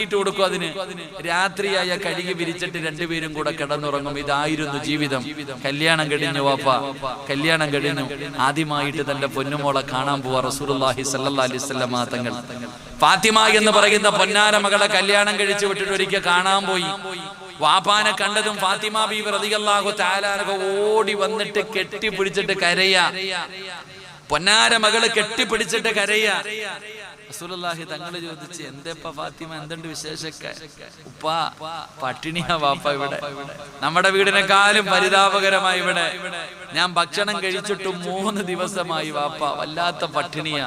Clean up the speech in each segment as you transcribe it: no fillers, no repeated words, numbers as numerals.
കൊടുക്കും. അതിന് രാത്രിയായ കഴുകി വിരിച്ചിട്ട് രണ്ടുപേരും കൂടെ കിടന്നുറങ്ങും. ഇതായിരുന്നു ജീവിതം. കല്യാണം കഴിഞ്ഞു. വാപ്പ കല്യാണം കഴിഞ്ഞു. ആദ്യമായിട്ട് തന്റെ പൊന്നുമോളെ കാണാൻ പോവാ റസൂലുള്ളാഹി സ്വല്ലല്ലാഹി അലൈഹി വസല്ലം തങ്ങൾ. ഫാത്തിമ എന്ന് പറയുന്ന പൊന്നാര മകളെ കല്യാണം കഴിച്ചു വിട്ടിട്ട് ഒരിക്കൽ കാണാൻ പോയി. വാപ്പാനെ കണ്ടതും ഫാത്തിമ ബീവി റളിയല്ലാഹു തആല അൻഹ ഓടി വന്നിട്ട് കെട്ടിപ്പിടിച്ചിട്ട് കരയാ. പൊന്നാര മകള് കെട്ടിപ്പിടിച്ചിട്ട് കരയാ. റസൂലുള്ളാഹി തങ്ങള് ചോദിച്ചു, എന്തേപ്പ ഫാത്തിമ, എന്തുണ്ട് വിശേഷൊക്കെ? ഉപ്പാ പട്ടിണിയാ വാപ്പ. ഇവിടെ നമ്മുടെ വീടിനെക്കാളും പരിതാപകരമായി ഇവിടെ ഞാൻ ഭക്ഷണം കഴിച്ചിട്ട് 3 ദിവസമായി വാപ്പ, വല്ലാത്ത പട്ടിണിയാ.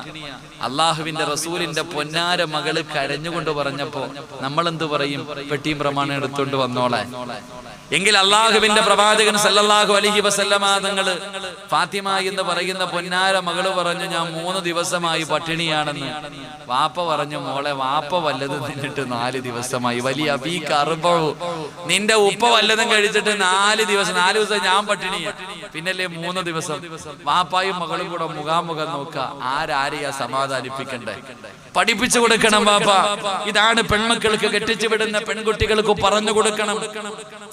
അള്ളാഹുവിന്റെ റസൂലിന്റെ പൊന്നാര മകള് കരഞ്ഞുകൊണ്ട് പറഞ്ഞപ്പോ നമ്മളെന്ത് പറയും? പെട്ടിയും പ്രമാണം എടുത്തോണ്ട് വന്നോളെ. എങ്കിൽ അള്ളാഹുവിന്റെ പ്രവാചകൻ സല്ലല്ലാഹു അലൈഹി വസല്ലമ തങ്ങള് ഫാത്തിമ എന്ന് പറയുന്ന പൊന്നാര മകള് പറഞ്ഞു, ഞാൻ 3 ദിവസമായി പട്ടിണിയാണെന്ന്. വാപ്പ പറഞ്ഞു, മോളെ വാപ്പ വല്ലതും തിന്നിട്ട് 4 ദിവസമായി. വലിയ അബീക അർബഉ, നിന്റെ ഉപ്പ വല്ലതും കഴിച്ചിട്ട് 4 ദിവസം ഞാൻ പട്ടിണിയാ, പിന്നല്ലേ 3 ദിവസം. വാപ്പായും മകളും കൂടെ മുഖാമുഖം നോക്കുക, ആരാരെയാ സമാധാനിപ്പിക്കണ്ടേ? പഠിപ്പിച്ചു കൊടുക്കണം വാപ്പ. ഇതാണ് പെൺമക്കൾക്ക്, കെട്ടിച്ചു വിടുന്ന പെൺകുട്ടികൾക്ക് പറഞ്ഞു കൊടുക്കണം.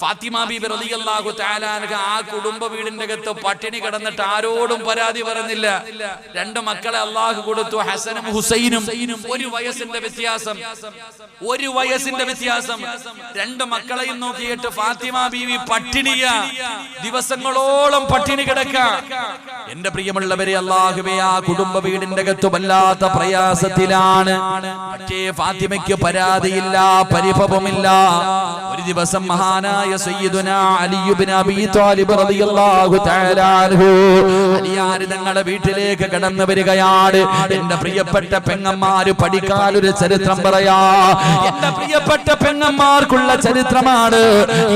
ഫാത്തിമ ബീബി റളിയല്ലാഹു തആല അൻഹ ആ കുടുംബ വീടിന്റെ അകത്ത് പട്ടിണി കിടന്നിട്ട് ആരോടും പരാതി പറഞ്ഞില്ല. 2 മക്കളെ അള്ളാഹു കൊടുത്തു, ഹസനും ഹുസൈനും. 1 വയസ്സിന്റെ വ്യത്യാസം, 1 വയസ്സിന്റെ വ്യത്യാസം. 2 മക്കളെയും നോക്കിയിട്ട് ഫാത്തിമ ബീവി പട്ടിണിയാ, ദിവസങ്ങളോളം പട്ടിണി കിടക്ക. എന്റെ പ്രിയമുള്ളവരെ, അള്ളാഹുവേ, ആ കുടുംബ വീടിന്റെ അകത്ത് വല്ലാത്ത പ്രയാസത്തിലാണ്. പക്ഷേ ഫാത്തിമയ്ക്ക് പരാതിയില്ല, പരിഭവമില്ല. ഒരു ദിവസം മഹാനായ സയ്യിദുനാ അലി ഇബ്നു അബീ ത്വാലിബ് റളിയല്ലാഹു തആല അൻഹു അലിയാർ തങ്ങളുടെ വീട്ടിലേക്ക് കടന്നു വരികയാണ്. എന്റെ പ്രിയപ്പെട്ട പെങ്ങന്മാര് പഠിക്കാനൊരു ചരിത്രം പറയാ. എന്റെ പ്രിയപ്പെട്ട പെങ്ങന്മാർക്കുള്ള ചരിത്രമാണ്,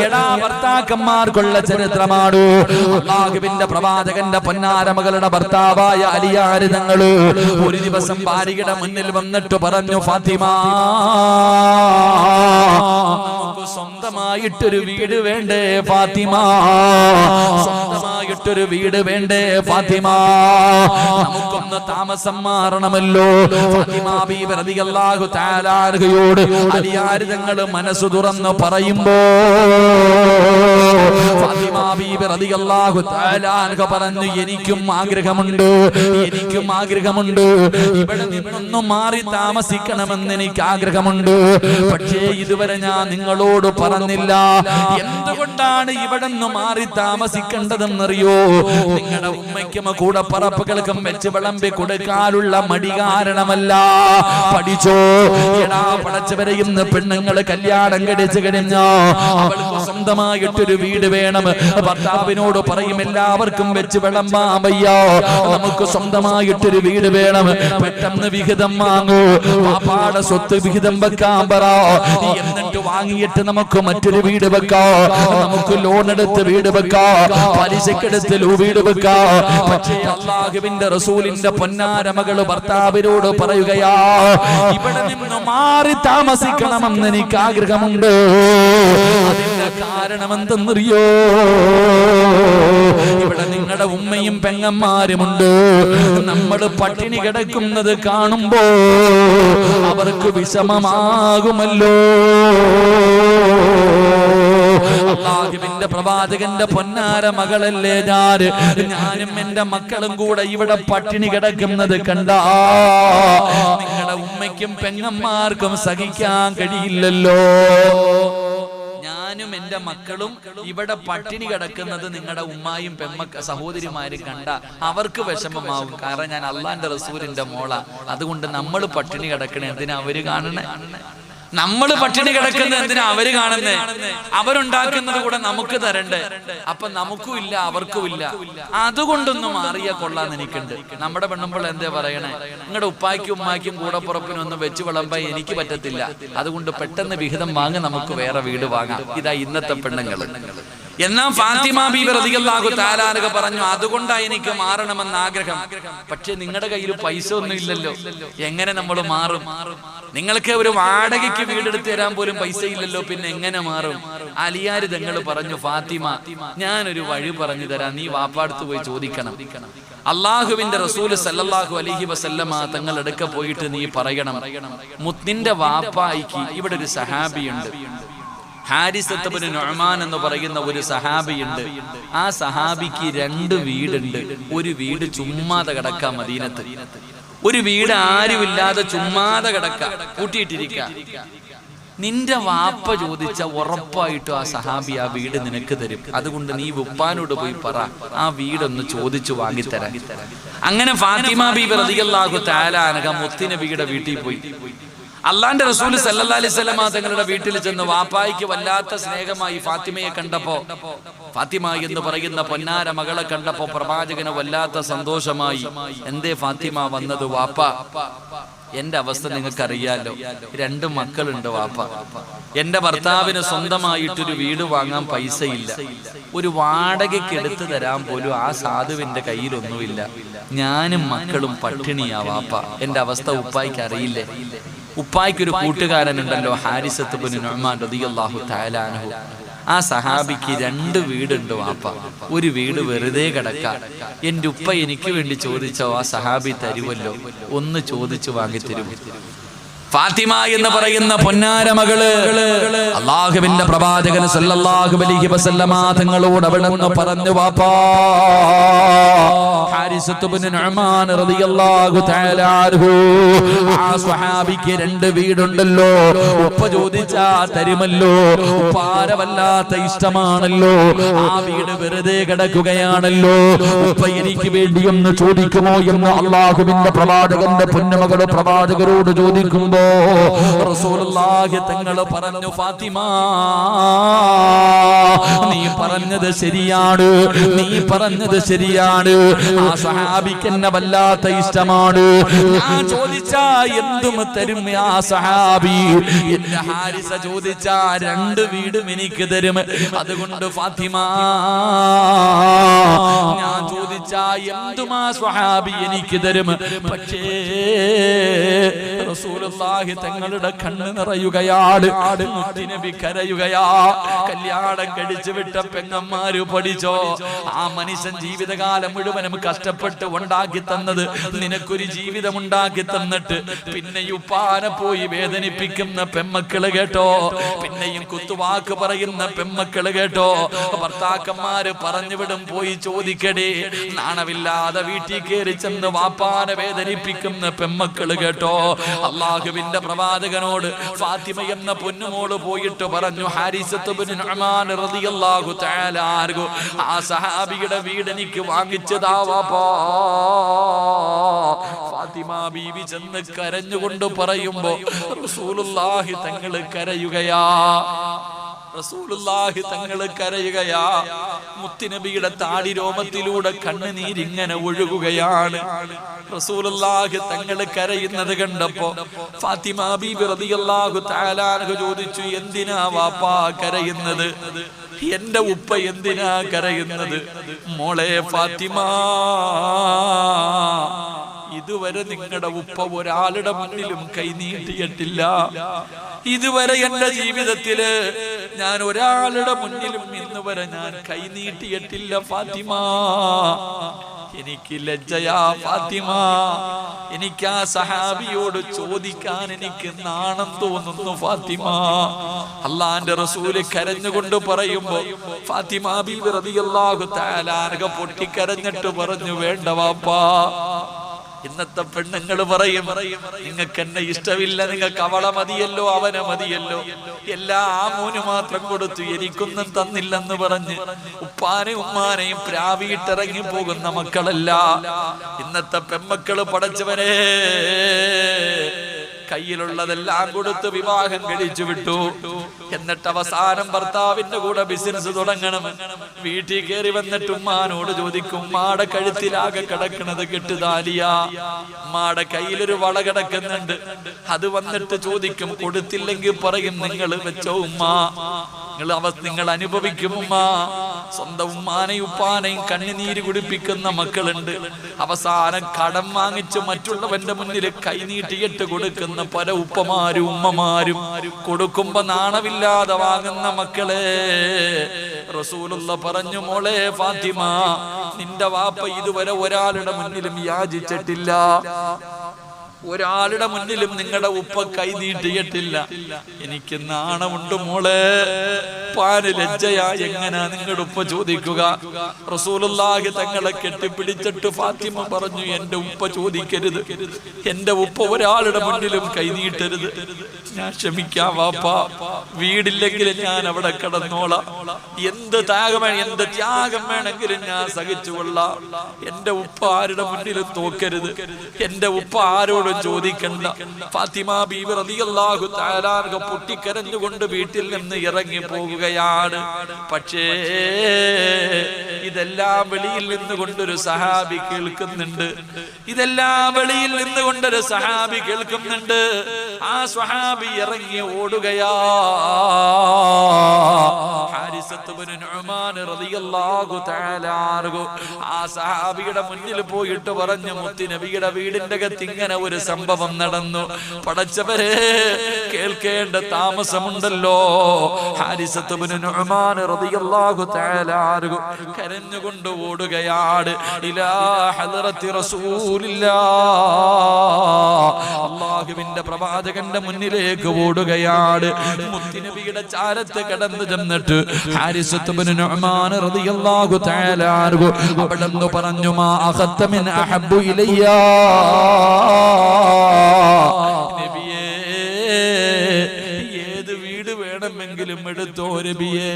എടാ ഭർത്താക്കന്മാർക്കുള്ള ചരിത്രമാണ്. അല്ലാഹുവിന്റെ പ്രവാചകന്റെ പൊന്നാര മകളുടെ ഭർത്താവായ അലിയാർ തങ്ങള് ഒരു ദിവസം ഭാര്യയുടെ മുന്നിൽ വന്നിട്ട് പറഞ്ഞു, ഫാത്തിമ, സ്വന്തമായിട്ടൊരു വീട് വേണ്ടേ ഫാത്തിമ? സ്വന്തമായിട്ടൊരു വീട് വേണ്ടേ ഫാത്തിമ? നമുക്കൊന്ന് താമസം മാറണമല്ലോ. ഫാത്തിമ ബീവി റളിയല്ലാഹു തആല അൻഹയോട് അലിയാർ തങ്ങൾ മനസ്സ് തുറന്ന് പറയുമ്പോ ഫാത്തിമ ബീവി റളിയല്ലാഹു തആല അൻഹ പറഞ്ഞു, എനിക്കും ആഗ്രഹമുണ്ട്, എനിക്കും ആഗ്രഹമുണ്ട്. ഇവിടെ നിന്നൊന്നും മാറി താമസിക്കണമെന്ന് എനിക്ക് ആഗ്രഹമുണ്ട്. പക്ഷേ ഇതുവരെ ഞാൻ നിങ്ങളോട് പറഞ്ഞില്ല. എന്തുകൊണ്ടാണ് ഇവിടെ നിന്ന് മാറി താമസിക്കേണ്ടതെന്നറിയോ? നിങ്ങളുടെ ഉമ്മയ്ക്കും കൂടെ പറപ്പുകൾക്കും വെച്ച് വിളമ്പി കൊടുക്കാനുള്ള മടി കാരണമല്ല. പഠിച്ചോ എടാ, പടച്ചവരെ, ഇന്ന് പെണ്ണുങ്ങള് കല്യാണം കഴിച്ചു കഴിഞ്ഞാ അവൾക്ക് സ്വന്തമായിട്ടൊരു വീട് വേണം. ഭർത്താവിനോട് പറയും, എല്ലാവർക്കും വെച്ച് വിളമ്പാൻ വയ്യ, നമുക്ക് സ്വന്തമായിട്ടൊരു വീട് വേണം. പെട്ടെന്ന് വിഹിതം വാങ്ങൂ, പാപ്പാടെ സ്വത്ത് വിഹിതം വെക്കാൻ പറ. എന്നിട്ട് വാങ്ങിയിട്ട് നമുക്ക് മറ്റൊരു വീട് വെക്കാം, നമുക്ക് ലോൺ എടുത്ത് വീട് വെക്കാം, പലിശക്കെടുത്ത് വീട് വെക്കാം. പക്ഷേ അല്ലാഹുവിന്റെ റസൂലിന്റെ പൊന്നാര മകള് ഭർത്താവിനോട് പറയുകയാ, ഇവിടെ നിന്ന് മാറി താമസിക്കണമെന്ന് എനിക്ക് ആഗ്രഹമുണ്ട്. അതിന്റെ കാരണം എന്തെന്നറിയോ? ഇവിടെ നിങ്ങളുടെ ഉമ്മയും പെങ്ങന്മാരുമുണ്ട്. നമ്മൾ പട്ടിണി കിടക്കുന്നത് കാണുമ്പോ അവർക്ക് വിഷമമാകുമല്ലോ. അല്ലാഹുവിന്റെ പ്രവാചകന്റെ പൊന്നാര മകളല്ലേ ഞാനും എന്റെ മക്കളും കൂടെ ഇവിടെ പട്ടിണി കിടക്കുന്നത് കണ്ടാ നിങ്ങളുടെ ഉമ്മയ്ക്കും പെങ്ങന്മാർക്കും സഹിക്കാൻ കഴിയില്ലല്ലോ. ഞാനും എന്റെ മക്കളും ഇവിടെ പട്ടിണി കിടക്കുന്നത് നിങ്ങളുടെ ഉമ്മായും സഹോദരിമാരും കണ്ട അവർക്ക് വിഷമമാവും. കാരണം ഞാൻ അള്ളാന്റെ റസൂലിന്റെ മോള. അതുകൊണ്ട് നമ്മൾ പട്ടിണി കിടക്കണേ എന്തിനാ അവര് കാണണേ? നമ്മൾ പട്ടിണി കിടക്കുന്നത് എന്തിനാ അവര് കാണുന്നേ? അവരുണ്ടാക്കുന്നത് കൂടെ നമുക്ക് തരണ്ടേ? അപ്പൊ നമുക്കും ഇല്ല, അവർക്കും ഇല്ല. അതുകൊണ്ടൊന്നും മാറിയ കൊള്ളാന്ന് എനിക്കുണ്ട്. നമ്മുടെ പെണ്ണുമ്പോൾ എന്തേ പറയണേ? നിങ്ങളുടെ ഉപ്പായ്ക്കും ഉമ്മായ്ക്കും കൂടെ പുറപ്പിനൊന്നും വെച്ച് വിളമ്പാൻ എനിക്ക് പറ്റത്തില്ല, അതുകൊണ്ട് പെട്ടെന്ന് വിഹിതം വാങ്ങി നമുക്ക് വേറെ വീട് വാങ്ങാം. ഇതാ ഇന്നത്തെ പെണ്ണുങ്ങൾ. എന്നാ ഫാത്തിമ ബീവി റളിയല്ലാഹു തആല അൻഹ പറഞ്ഞു, അതുകൊണ്ടാ എനിക്ക് മാറണമെന്ന് ആഗ്രഹം. പക്ഷെ നിങ്ങളുടെ കയ്യിൽ പൈസ ഒന്നും ഇല്ലല്ലോ, എങ്ങനെ നമ്മൾ മാറും? നിങ്ങൾക്ക് ഒരു വാടകയ്ക്ക് വീടെടുത്ത് തരാൻ പോലും പൈസ ഇല്ലല്ലോ, പിന്നെ എങ്ങനെ മാറും? അലിയാർ തങ്ങൾ പറഞ്ഞു, ഫാത്തിമ, ഞാനൊരു വഴി പറഞ്ഞു തരാം, നീ വാപ്പാടുത്ത് പോയി ചോദിക്കണം. അള്ളാഹുവിന്റെ റസൂൽ സല്ലല്ലാഹു അലൈഹി വസല്ലമ തങ്ങൾ അടുക്ക പോയിട്ട് നീ പറയണം, നിന്റെ വാപ്പായിക്ക് ഇവിടെ ഒരു സഹാബിയുണ്ട്, ഹാരിസത്ത് ഇബ്നു നുഅ്മാൻ എന്ന് പറയുന്ന ഒരു സഹാബിയുണ്ട്. ആ സഹാബിക്ക് 2 വീടുണ്ട്. ഒരു വീട് ചുമ്മാതെ കിടക്ക മദീനത്ത്, ഒരു വീട് ആരുമില്ലാതെ ചുമ്മാതെ കിടക്ക, കൂട്ടിയിട്ടിരിക്ക. നിന്റെ വാപ്പ ചോദിച്ച ഉറപ്പായിട്ടും ആ സഹാബി ആ വീട് നിനക്ക് തരും. അതുകൊണ്ട് നീ ഉപ്പാനോട് പോയി പറ ആ വീടൊന്ന് ചോദിച്ചു വാങ്ങിത്തരാൻ. അങ്ങനെ ഫാത്തിമ ബീബി റളിയല്ലാഹു തആല അൻഹ മുത്തുനബിയുടെ വീട്ടിൽ പോയി. അള്ളാന്റെ റസൂൽ സല്ലല്ലാഹു അലൈഹി വസല്ലമ തങ്ങളുടെ വീട്ടിൽ ചെന്ന് വാപ്പായിക്ക് വല്ലാത്ത സ്നേഹമായി ഫാത്തിമയെ കണ്ടപ്പോ, ഫാത്തിമ എന്ന് പറയുന്ന പൊന്നാര മകളെ കണ്ടപ്പോ പ്രവാചകന് വല്ലാത്ത സന്തോഷമായി. എന്തേ ഫാത്തിമ വന്നത്? വാപ്പ, എന്റെ അവസ്ഥ നിങ്ങൾക്കറിയാലോ, 2 മക്കളുണ്ട് വാപ്പ. എന്റെ ഭർത്താവിന് സ്വന്തമായിട്ടൊരു വീട് വാങ്ങാൻ പൈസയില്ല, ഒരു വാടകയ്ക്ക് എടുത്തു തരാൻ പോലും ആ സാധുവിന്റെ കയ്യിലൊന്നുമില്ല. ഞാനും മക്കളും പട്ടിണിയാ വാപ്പ. എന്റെ അവസ്ഥ ഉപ്പായിക്ക് അറിയില്ലേ? ഉപ്പായിക്കൊരു കൂട്ടുകാരനുണ്ടല്ലോ, ഹാരിസത്ത് ഇബ്നു നുഅ്മാൻ റളിയല്ലാഹു തആല അൻഹു. ആ സഹാബിക്ക് 2 വീടുണ്ട് വാപ്പ. ഒരു വീട് വെറുതെ കിടക്ക. എന്റെ ഉപ്പ എനിക്ക് വേണ്ടി ചോദിച്ചോ ആ സഹാബി തരുമല്ലോ, ഒന്ന് ചോദിച്ചു വാങ്ങിത്തരും. ഫാത്തിമ എന്ന് പറയുന്ന പൊന്നാര മകള് അല്ലാഹുവിന്റെ പ്രവാചകൻ സല്ലല്ലാഹു അലൈഹി വസല്ലമ തങ്ങളോട് അവിടുന്ന് പറഞ്ഞു, വാപ്പാ, ഹാരിസത്ത് ഇബ്നു നുഅ്മാൻ റളിയല്ലാഹു തആല അൻഹു ആ സ്വഹാബിക്ക് 2 വീടുണ്ടല്ലോ, ഉപ്പ ചോദിച്ചാ തരുമല്ലോ, ഉപ്പാര വല്ലാത്ത ഇഷ്ടമാണല്ലോ, ആ വീട് വെറുതെ കിടക്കുകയാണല്ലോ, ഉപ്പ എനിക്ക് വേണ്ടി ഒന്ന് ചോദിക്കുമോ എന്ന് അല്ലാഹുവിന്റെ പ്രവാചകന്റെ പൊന്നുമകള് പ്രവാചകരോട് ചോദിക്കുമ്പോ റസൂലുള്ളാഹി തങ്ങൾ പറഞ്ഞു, ഫാത്തിമ, നീ പറഞ്ഞത് ശരിയാണ്, നീ പറഞ്ഞത് ശരിയാണ്. ആ സഹാബിക്ക് എന്നെ വല്ലാത്ത ഇഷ്ടമാണ്. ഞാൻ ചോദിച്ചാ എന്തും തരും ആ സഹാബി. എന്റെ ഹാരിസ ചോദിച്ചാ 2 വീടും എനിക്ക് തരും. അതുകൊണ്ട് ഫാത്തിമ, ഞാൻ ചോദിച്ചാ എന്തും ആ സ്വഹാബി എനിക്ക് തരും. പക്ഷേ റസൂലുള്ളാഹി തങ്ങളുടെ കണ്ണ് നിറയുകയാണ്, മുത്തുനബി കരയുകയാ. കല്യാണം കഴിച്ചു വിട്ട പെങ്ങന്മാര് പഠിച്ചോ, ആ മനുഷ്യൻ ജീവിതകാലം മുഴുവനും കഷ്ടപ്പെട്ട് ഉണ്ടാക്കി തന്നത്, നിനക്കൊരു ജീവിതം ഉണ്ടാക്കി തന്നിട്ട് പിന്നെയും ഉപ്പാനെ പോയി വേദനിപ്പിക്കുന്ന പെമ്മക്കള് കേട്ടോ, പിന്നെയും കുത്തുവാക്ക് പറയുന്ന പെമ്മക്കള് കേട്ടോ. ഭർത്താക്കന്മാര് പറഞ്ഞു വിടും, പോയി ചോദിക്കടേ, നാണമില്ലാതെ വീട്ടിൽ കയറി ചെന്ന് വാപ്പാനെ വേദനിപ്പിക്കുന്ന പെമ്മക്കള് കേട്ടോ. അല്ലാഹുവിന്റെ പ്രവാചകനോട് ഫാത്തിമ എന്ന പൊന്നുമോള് പോയിട്ട് പറഞ്ഞു, ഹാരിസത്ത് ഇബ്നു നുഅ്മാൻ റളിയല്ലാഹു തആല അൻഹു ആ സഹാബിയുടെ വീട് എനിക്ക് വാങ്ങിച്ചതാ വാപ്പാ. ഫാത്തിമ ബീവി ചെന്ന് കരഞ്ഞുകൊണ്ട് പറയുമ്പോ റസൂലുള്ളാഹി തങ്ങൾ കരയുകയാ, റസൂലുള്ളാഹി തങ്ങൾ കരയുകയാ. മുത്തുനബിയുടെ താടി രോമത്തിലൂടെ കണ്ണുനീരിങ്ങനെ ഒഴുകുകയാണ്. റസൂലുള്ളാഹി തങ്ങൾ കരയുന്നത് കണ്ടപ്പോ ഫാത്തിമ ബീബി റളിയല്ലാഹു തആല അൻഹ ചോദിച്ചു, എന്തിനാ വാപ്പാ കരയുന്നത്? എന്റെ ഉപ്പ എന്തിനാ കരയുന്നത്? മോളെ ഫാത്തിമ, ഇതുവരെ നിങ്ങളുടെ ഉപ്പ ഒരാളുടെ മുന്നിലും കൈനീട്ടിയിട്ടില്ല. ഇതുവരെ എന്റെ ജീവിതത്തില് ഞാൻ ഒരാളുടെ മുന്നിലും ഇന്ന് വരെ ഞാൻ കൈനീട്ടിയിട്ടില്ല ഫാത്തിമ. എനിക്ക് ലജ്ജയാ ഫാത്തിമ, എനിക്ക് ആ സഹാബിയോട് ചോദിക്കാൻ എനിക്ക് നാണം തോന്നുന്നു ഫാത്തിമ. അള്ളാന്റെ റസൂല് കരഞ്ഞുകൊണ്ട് പറയുമ്പോ ഫാത്തിമ ബീബി റളിയല്ലാഹു തആല അൻഹ പൊട്ടിക്കരഞ്ഞിട്ട് പറഞ്ഞു, വേണ്ട വാപ്പാ. ഇന്നത്തെ പെണ്ണുങ്ങൾ പറയും, നിങ്ങൾക്ക് എന്നെ ഇഷ്ടമില്ല, നിങ്ങൾക്ക് അവളെ മതിയല്ലോ, അവനെ മതിയല്ലോ, എല്ലാ ആമൂന് മാത്രം കൊടുത്തു, എനിക്കൊന്നും തന്നില്ലെന്ന് പറഞ്ഞ് ഉപ്പാനെയും ഉമ്മാനെയും പ്രാവിയിട്ടിറങ്ങി പോകുന്ന മക്കളല്ല ഇന്നത്തെ പെമ്മക്കള്. പടച്ചവനെ, കയ്യിലുള്ളതെല്ലാം കൊടുത്ത് വിവാഹം കഴിച്ചു വിട്ടു. എന്നിട്ട് അവസാനം ഭർത്താവിന്റെ കൂടെ ബിസിനസ് തുടങ്ങണം. വീട്ടിൽ കയറി വന്നിട്ട് ഉമ്മാനോട് ചോദിക്കും, ഉമ്മാടെ കഴുത്തിലാകെ കിടക്കുന്നത് കെട്ടുതാലിയാ, ഉമ്മാടെ കയ്യിലൊരു വള കിടക്കുന്നുണ്ട്, അത് വന്നിട്ട് ചോദിക്കും. കൊടുത്തില്ലെങ്കിൽ പറയും, നിങ്ങൾ വെച്ചോ ഉമ്മ, നിങ്ങൾ അനുഭവിക്കും ഉമ്മ. സ്വന്തം ഉമ്മാനെയും ഉപ്പാനെയും കണ്ണുനീര് കുടിപ്പിക്കുന്ന മക്കളുണ്ട്. അവസാനം കടം വാങ്ങിച്ച് മറ്റുള്ളവന്റെ മുന്നിൽ കൈനീട്ടിയിട്ട് കൊടുക്കുന്ന പല ഉപ്പമാരും ഉമ്മമാരും, കൊടുക്കുമ്പോ നാണമില്ലാതെ വാങ്ങുന്ന മക്കളെ റസൂലുള്ള പറഞ്ഞു, മോളെ ഫാത്തിമ, നിന്റെ വാപ്പ ഇതുവരെ ഒരാളുടെ മുന്നിലും യാചിച്ചിട്ടില്ല, ഒരാളുടെ മുന്നിലും നിങ്ങളുടെ ഉപ്പ കൈ നീട്ടിയിട്ടില്ല. എനിക്ക് നാണമുണ്ട് മോളെ, പാന് ലജ്ജയാ, എങ്ങനാ നിങ്ങളുടെ ഉപ്പ ചോദിക്കുക? റസൂലുള്ളാഹി തങ്ങളെ കെട്ടിപ്പിടിച്ചിട്ട് ഫാത്തിമ പറഞ്ഞു, എന്റെ ഉപ്പ ചോദിക്കരുത്, എന്റെ ഉപ്പ ഒരാളുടെ മുന്നിലും കൈ നീട്ടരുത്. ഞാൻ ക്ഷമിക്കാം വാപ്പ, വീടില്ലെങ്കിൽ ഞാൻ അവിടെ കിടന്നോളാം, എന്ത് ത്യാഗം വേണമെങ്കിലും ഞാൻ സഹിച്ചുകൊള്ളാം. എന്റെ ഉപ്പ ആരുടെ മുന്നിലും തോക്കരുത്, എന്റെ ഉപ്പ ആരോടും ചോദിക്കണ്ട. ഫാത്തിമ ബീവി റളിയല്ലാഹു തആല അൻഹ പൊട്ടിക്കരഞ്ഞുകൊണ്ട് വീട്ടിൽ നിന്ന് ഇറങ്ങി പോകുകയാണ്. പക്ഷേ ഇതെല്ലാം വെളിയിൽ നിന്നുകൊണ്ടൊരു സഹാബി കേൾക്കുന്നുണ്ട്. ഇതെല്ലാം വെളിയിൽ നിന്നുകൊണ്ടൊരു സഹാബി കേൾക്കുന്നുണ്ട്. ആ സ്വഹാബി ഇറങ്ങി ഓടുകയാ. ഹാരിസത്ത് ഇബ്നു നുഅ്മാൻ റളിയല്ലാഹു തആല അൻഹു ആ സഹാബിയുടെ മുന്നിൽ പോയിട്ട് പറഞ്ഞു, മുത്തി നബിയുടെ വീടിന്റെ അകത്ത് ഇങ്ങനെ ഒരു സംഭവം നടന്നു. പടച്ചവരെ, കേൾക്കേണ്ട താമസമുണ്ടല്ലോ. ഹാരിസത്ത് ഇബ്നു നുഅ്മാൻ റളിയല്ലാഹു തആല അൻഹു കരഞ്ഞുകൊണ്ട് ഓടുകയാണ്. ഇലാ ഹളറത്തി റസൂലില്ലാഹ്, അല്ലാഹുവിന്റെ പ്രവാചകന്റെ മുന്നിലേക്ക് ഓടുകയാണ്. മുത്തുനബിയുടെ ചാരത്ത് കടന്നു ചെന്നിട്ട് ഹാരിസത്ത് ഇബ്നു നുഅ്മാൻ റളിയല്ലാഹു തആല അൻഹു അവിടെന്ന് പറഞ്ഞു, മാ അഖത്ത മിൻ അഹബ്ബു ഇലയ്യാ നബിയേ, ഏത് വീട് വേണമെങ്കിലും എടുത്തോ നബിയെ,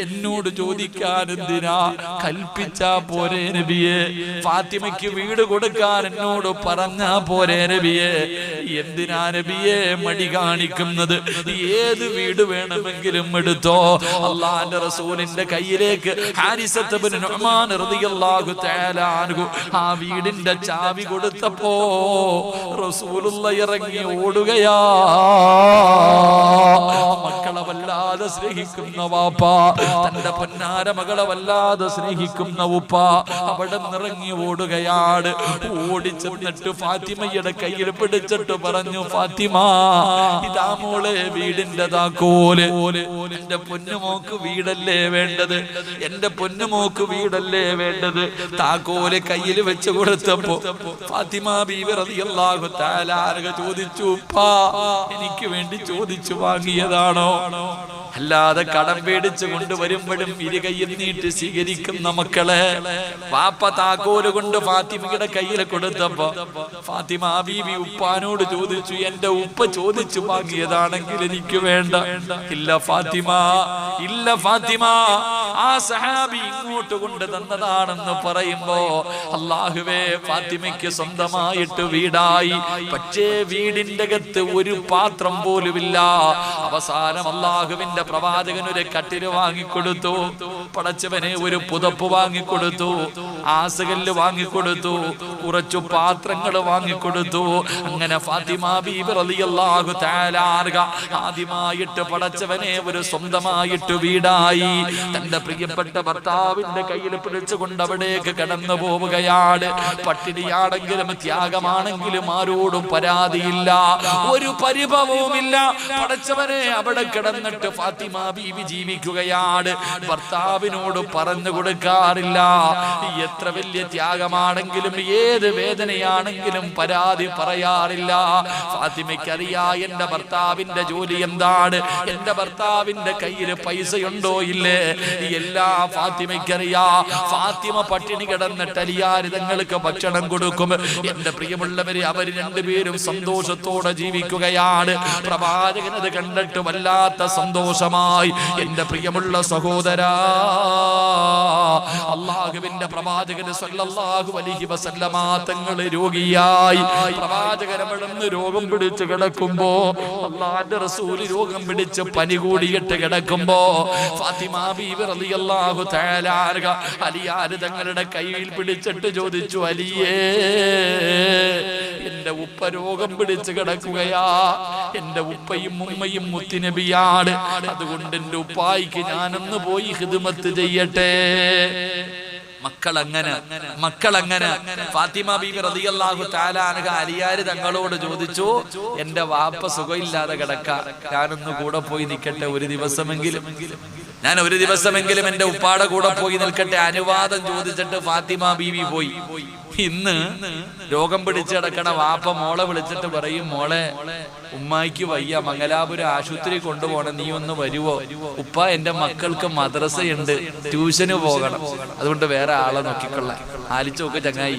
എന്നോട് ചോദിക്കാൻ എന്തിനാ, കൽപ്പിച്ചാ പോരെ നബിയെ. ഫാത്തിമയ്ക്ക് വീട് കൊടുക്കാൻ എന്നോട് പറഞ്ഞാ പോരെ നബിയെ, എന്തിനാ നബിയെ മടി കാണിക്കുന്നത്? ഏത് വീട് വേണമെങ്കിലും എടുത്തോ. അല്ലാഹുവിന്റെ റസൂലിന്റെ കയ്യിലേക്ക് ഹാരിസത്ത് ഇബ്നു നുഅ്മാൻ റളിയല്ലാഹു തആല അൻഹു ആ വീടിന്റെ ചാവി കൊടുത്തപ്പോ റസൂലുള്ള ഇറങ്ങി ഓടുകയാ. മക്കളെ വല്ലാതെ സ്നേഹിക്കുന്ന വാപ്പ, തന്റെ പൊന്നാര മകളെ വല്ലാതെ സ്നേഹിക്കുന്ന ഉപ്പ അവിടെ നിറങ്ങി ഓടുകയാണ്. ഓടിച്ചെന്നിട്ട് ഫാത്തിമയുടെ കയ്യിൽ പിടിച്ചിട്ട് പറഞ്ഞു, ഫാത്തിമ, ഇതാ മോളെ വീടിന്റെ താക്കോല്. എന്റെ പൊന്നുമോക്ക് വീടല്ലേ വേണ്ടത്, എന്റെ പൊന്നുമോക്ക് വീടല്ലേ വേണ്ടത്. താക്കോല് കയ്യിൽ വെച്ച് കൊടുത്തപ്പോ ഫാത്തിമ ബീവി റളിയല്ലാഹു തആല അൻഹ ചോദിച്ചു, ഉപ്പാ, എനിക്ക് വേണ്ടി ചോദിച്ചു വാങ്ങിയതാണോ? അല്ലാതെ കടം പേടിച്ച് കൊണ്ടുവരുമ്പോഴും ഇരുകൈയിൽ നീട്ടി സ്വീകരിക്കുന്ന മക്കളെ. വാപ്പ താക്കോല് കൊണ്ട് ഫാത്തിമയുടെ കയ്യിൽ കൊടുത്തപ്പോ ഫാത്തിമ ബീവി ഉപ്പാനോട് ചോദിച്ചു, എന്റെ ഉപ്പ ചോദിച്ചു വാങ്ങിയതാണെങ്കിൽ എനിക്ക് വേണ്ട. ഇല്ല ഫാത്തിമ, ഇല്ല ഫാത്തിമ, ആ സഹാബി ഇങ്ങോട്ട് കൊണ്ട് തന്നതാണെന്ന് പറയുമ്പോ അല്ലാഹുവേ, ഫാത്തിമയ്ക്ക് സ്വന്തമായിട്ട് വീടായി. പക്ഷേ വീടിന്റെ അകത്ത് ഒരു പാത്രം പോലുമില്ല. അവസാനം അല്ലാഹുവിന്റെ പ്രവാചകൻ ഒരു കട്ടില് വാങ്ങിക്കൊടുത്തു, പടച്ചവനെ ഒരു പുതപ്പ് വാങ്ങിക്കൊടുത്തു, ആസുകല്ല് വാങ്ങിക്കൊടുത്തു, കുറച്ചു പാത്രങ്ങൾ വാങ്ങിക്കൊടുത്തു. അങ്ങനെ ഫാത്തിമ ബീബി റളിയല്ലാഹു തആല അൻഹ ആദ്യമായിട്ട് പടച്ചവനെ ഒരു സ്വന്തമായിട്ട് വീടായി. തന്റെ പ്രിയപ്പെട്ട ഭർത്താവിന്റെ കയ്യിൽ പിടിച്ചുകൊണ്ട് അവിടേക്ക് കടന്നു പോവുകയാണ്. പട്ടിണിയാണെങ്കിലും ത്യാഗമാണെങ്കിലും ആരോടും പരാതിയില്ല, ഒരു പരിഭവവുമില്ല. പടച്ചവനെ അവിടെ കിടന്നിട്ട് ഫാത്തിമ ബീവി ജീവിക്കുകയാണ്. ഭർത്താവിനോട് പറഞ്ഞു കൊടുക്കാറില്ല. എത്ര വലിയ ത്യാഗമാണെങ്കിലും ഏത് വേദനയാണെങ്കിലും പരാതി പറയാറില്ല. ഫാത്തിമയ്ക്കറിയാ എന്റെ ഭർത്താവിന്റെ ജോലി എന്താണ്, എന്റെ ഭർത്താവിന്റെ കയ്യിൽ പൈസയുണ്ടോ ഇല്ലേ, എല്ലാ ഫാത്തിമയ്ക്കറിയാ. ഫാത്തിമ പട്ടിണി കിടന്നിട്ട് അലിയാര് തങ്ങൾക്ക് ഭക്ഷണം കൊടുക്കും. എന്റെ പ്രിയമുള്ളവരെ, അവർ രണ്ടുപേരും സന്തോഷത്തോടെ ജീവിക്കുകയാണ്. പ്രവാചകനത് കണ്ടിട്ട് വല്ലാത്ത സന്തോഷമായി. എന്റെ പ്രിയമുള്ള സഹോദരാ, അല്ലാഹുവിന്റെ പ്രവാചകൻ സല്ലല്ലാഹു അലൈഹി വസല്ലമ തങ്ങൾ രോഗിയായി. പ്രവാചകൻ അവിടുന്ന് രോഗം പിടിച്ച് കിടക്കുമ്പോ, അല്ലാഹുവിന്റെ റസൂൽ രോഗം പിടിച്ച് പനി കൂടിയിട്ട് കിടക്കുമ്പോ ഫാത്തിമ ബീവി റളിയല്ലാഹു തആല അൻഹ അലിയാര് തങ്ങളുടെ കയ്യിൽ പിടിച്ചിട്ട് ചോദിച്ചു, അലിയേ, എന്റെ ഉപ്പ രോഗം പിടിച്ച് കിടക്കുകയാ. എന്റെ ഉപ്പയും ഉമ്മയും മുത്തുനബിയാണ്. അതുകൊണ്ട് എന്റെ ഉപ്പായിക്ക് ഞാനൊന്ന് പോയി ഖിദ്മത്ത് ചെയ്യട്ടെ. മക്കളങ്ങനെ ഫാത്തിമ ബീബി റളിയല്ലാഹു തആല അൻഹ അലിയാർ തങ്ങളോട് ചോദിച്ചു, എന്റെ വാപ്പ സുഖമില്ലാതെ കിടക്ക, ഞാനൊന്ന് കൂടെ പോയി നിൽക്കട്ടെ ഒരു ദിവസമെങ്കിലും. ഞാൻ ഒരു ദിവസമെങ്കിലും എന്റെ ഉപ്പാടെ കൂടെ പോയി നിൽക്കട്ടെ. അനുവാദം ചോദിച്ചിട്ട് ഫാത്തിമ ബീവി പോയി. ഇന്ന് രോഗം പിടിച്ച് കിടക്കണ വാപ്പ മോളെ വിളിച്ചിട്ട് പറയും, മോളെ ഉമ്മായിക്ക് വയ്യ, മംഗലാപുരം ആശുപത്രി കൊണ്ടുപോകണം, നീ ഒന്ന് വരുവോ? ഉപ്പ എന്റെ മക്കൾക്ക് മദ്രസയുണ്ട്, ട്യൂഷന് പോകണം, അതുകൊണ്ട് വേറെ ആളെ നോക്കിക്കൊള്ളാം. ആലിച്ചോക്ക് ചങ്ങായി,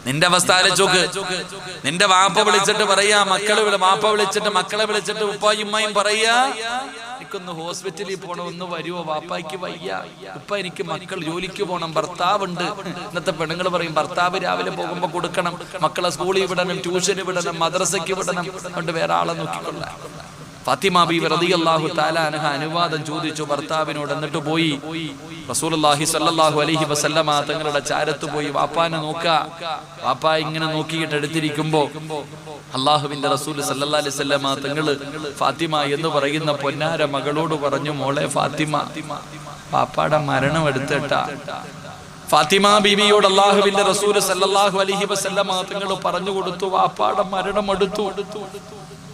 നിന്റെ അവസ്ഥ ആലോചിച്ചോക്ക്. നിന്റെ വാപ്പ വിളിച്ചിട്ട് പറയാ, വാപ്പ വിളിച്ചിട്ട് മക്കളെ വിളിച്ചിട്ട് ഉപ്പായും ഉമ്മായും പറയാ, എനിക്കൊന്ന് ഹോസ്പിറ്റലിൽ പോണം, ഒന്ന് വരുവോ? വാപ്പായ്ക്ക് വയ്യ. ഉപ്പ എനിക്ക് മക്കൾ ജോലിക്ക് പോകണം, ഭർത്താവുണ്ട്. ഇന്നത്തെ പെണ്ണുങ്ങൾ പറയും ഭർത്താവ് രാവിലെ പോകുമ്പോ കൊടുക്കണം, മക്കളെ സ്കൂളിൽ വിടണം, ട്യൂഷന് വിടണം, മദ്രസയ്ക്ക് വിടണം, അതുകൊണ്ട് വേറെ ആളെ നോക്കിക്കൊള്ളാം. ഫാത്തിമ ബീവി റളിയല്ലാഹു തആല അൻഹ അനുവാദം ചോദിച്ചു ഭർത്താവിനോട്. എന്നിട്ട് പോയി റസൂലുള്ളാഹി സ്വല്ലല്ലാഹു അലൈഹി വസല്ലമ തങ്ങളുടെ ചാരത്ത് പോയി വാപ്പാനെ നോക്കാ. വാപ്പ ഇങ്ങനെ നോക്കിയിട്ട് എടുത്തിരിക്കുമ്പോ അള്ളാഹുവിന്റെ റസൂൽ സല്ലല്ലാഹു അലൈഹി വസല്ലമ തങ്ങള് ഫാത്തിമ എന്ന് പറയുന്ന പൊന്നാര മകളോട് പറഞ്ഞു, മോളെ ഫാത്തിമ, വാപ്പാടെ മരണം എടുത്തിട്ടാ. ഫാത്തിമ ബീവിയോട് അള്ളാഹുവിന്റെ റസൂൽ സല്ലല്ലാഹു അലൈഹി വസല്ലമ തങ്ങൾ പറഞ്ഞു കൊടുത്തു, വാപ്പാടെ മരണം എടുത്തു,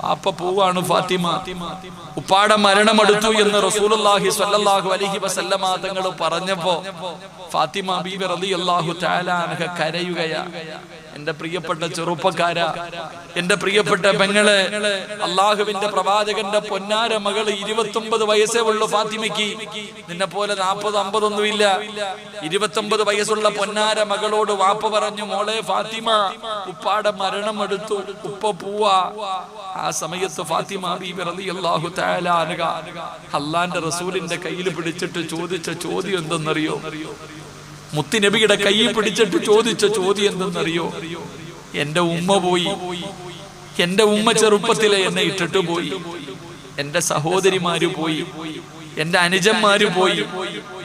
വാപ്പ പോവാണ് ഫാത്തിമ, ഉപ്പാടെ മരണമെടുത്തു എന്ന് റസൂലുള്ളാഹി സ്വല്ലല്ലാഹു അലൈഹി വസല്ലമ തങ്ങൾ പറഞ്ഞപ്പോ ഫാത്തിമ ബീവി റളിയല്ലാഹു തആല അൻഹ കരയുകയാ. എന്റെ പ്രിയപ്പെട്ട ചെറുപ്പക്കാരാ, എന്റെ പ്രിയപ്പെട്ട പെങ്ങളെ, അള്ളാഹുവിന്റെ പ്രവാചകന്റെ പൊന്നാര മകള് 29 വയസ്സേ ഉള്ളു ഫാത്തിമയ്ക്ക്. നിന്നെ പോലെ 40-50 ഒന്നുമില്ല. 29 വയസ്സുള്ള പൊന്നാര മകളോട് വാപ്പ പറഞ്ഞു, മോളെ ഫാത്തിമ, ഉപ്പാടെ മരണം എടുത്തു, ഉപ്പ പോവാ. ആ സമയത്ത് ഫാത്തിമ ബീബി റളിയല്ലാഹു തആല അൻഹ അല്ലാഹുവിന്റെ റസൂലിന്റെ കയ്യിൽ പിടിച്ചിട്ട് ചോദിച്ച ചോദ്യം എന്തെന്നറിയോ? മുത്തുനബിയുടെ കയ്യിൽ പിടിച്ചിട്ട് ചോദിച്ച ചോദ്യം എന്തെന്നറിയോ? എന്റെ ഉമ്മ പോയി, എന്റെ ഉമ്മ ചെറുപ്പത്തിലെ എന്നെ ഇട്ടിട്ട് പോയി, എന്റെ സഹോദരിമാര് പോയി, എന്റെ അനുജന്മാര് പോയി,